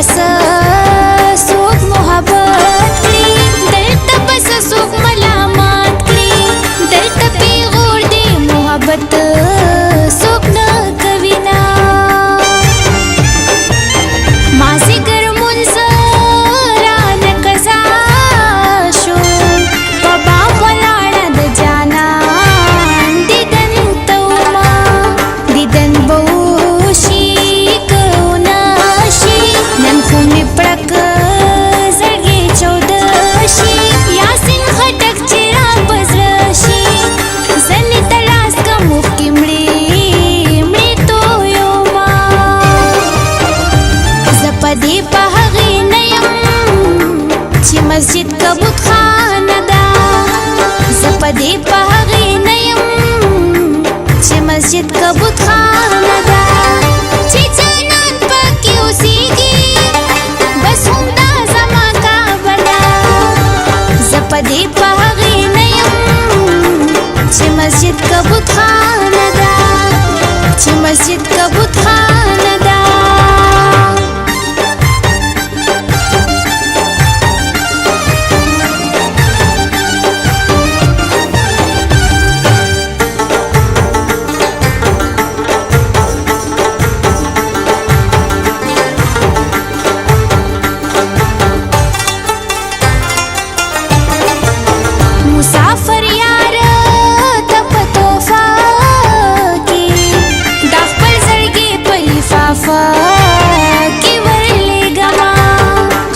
بس څوک محبت کړي دلته بس څوک ملامت کړي دلته پیغور دی محبت څوک نه کوي نه مازیګر مونځ رانه قضا شو په بام ولاړه د جانان دیدن ته ومه دیدن به وشي که ونه شي نن خو مې پړک زړګی چوده شي یاسین خټک چې را په زړه شي زنې ته لاس که مخکې مړې تویومه زه په دې په هغې نه یم چې مسجد که بتخانه ده زه په دې په هغې نه یم چې مسجد که بتخانه ده چې جانان پکې اوسېږي بس همدا زما کعبه ده زه په دې په هغې نه یم چې مسجد که بتخانه ده چې مسجد که بتخانه ده مسافر یار ته په توفه کې دا خپل زړګي په لفافه کې ورلېږمه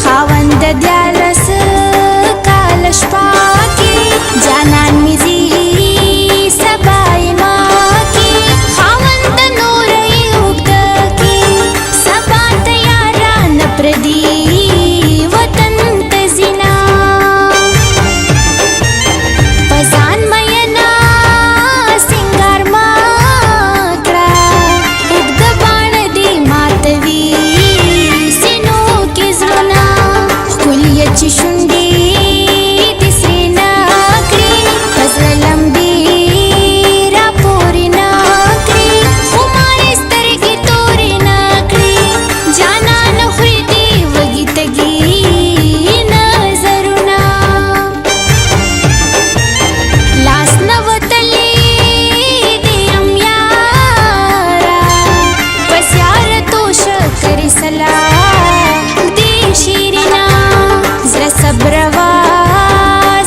خاوند د دیارلس کاله شپه کې جانان مې ځي سبا یما کې خاوند د نوره یې اوږده کې سبا ته یارانه پردي وطن ته ځینه پزان مینا سنگار ما کړه اوږد باڼ دې ماتوي سینو کې زړونه ښکلي چې شونډې دې سرې نه کړې په زړه لمبې راپورې نه کړې خمارې سترګې تورې نه کړې جانانه خورې دې وږي تږي نظرونه لاس نه وتلی دی ام یاره په زیارتو شکرې صلاح دې شیرینا زړه صبروه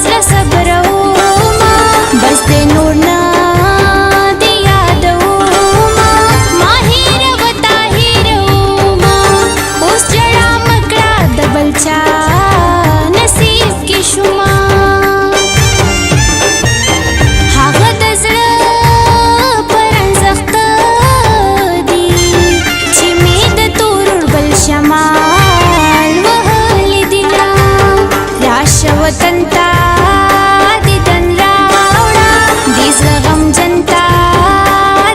زړه صبرومه بس دې نور نه دې یادومه ما هېروه تا هېرومه اوس ژړا مه کړه د بل چا نصیب کې شومه هغه د زړه پر ارزښته دي چې مې د تورور بل شمال وهلي دینه راشه وطن ته دیدن راوړه دې زړه غمجن ته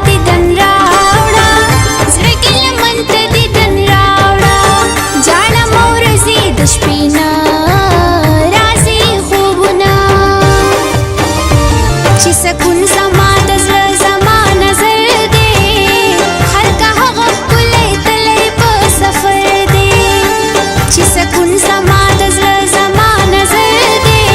دیدن راوړه زړه کې لمن ته دیدن راوړه جاړه مه ورځي د شپې نه راځي خوبونه چې سکون زما د زړه زما نظر دی هر که هغه ښکلی تللی په سفر دی چې سکون زما د زړه زما نظر دی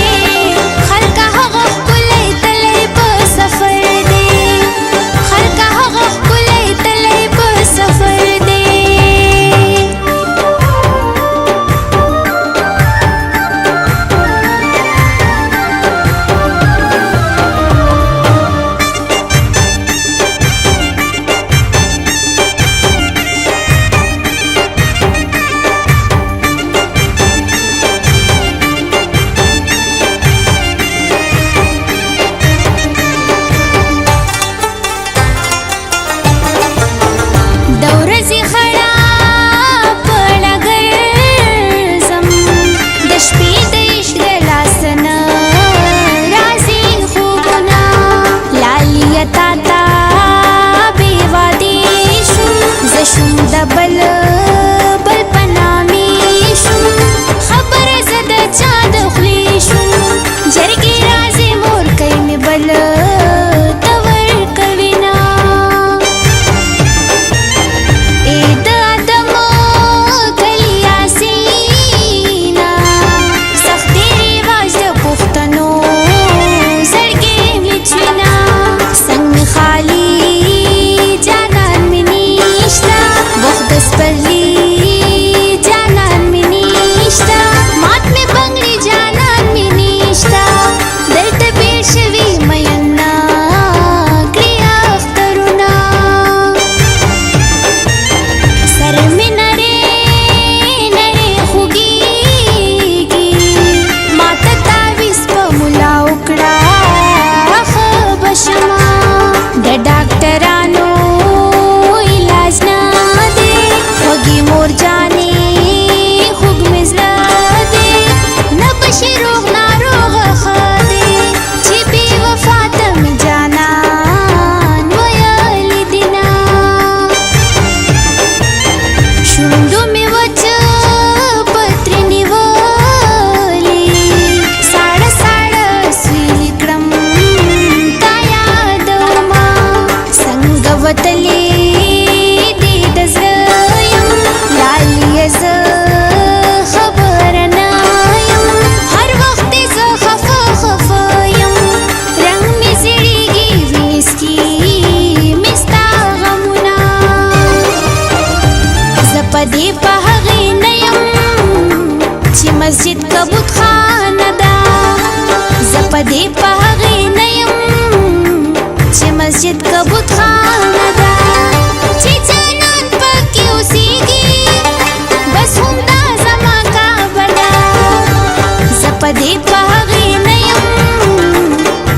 دې په هغې نه یم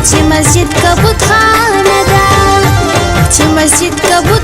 چې مسجد کبوت خانه ده چې مسجد کبوت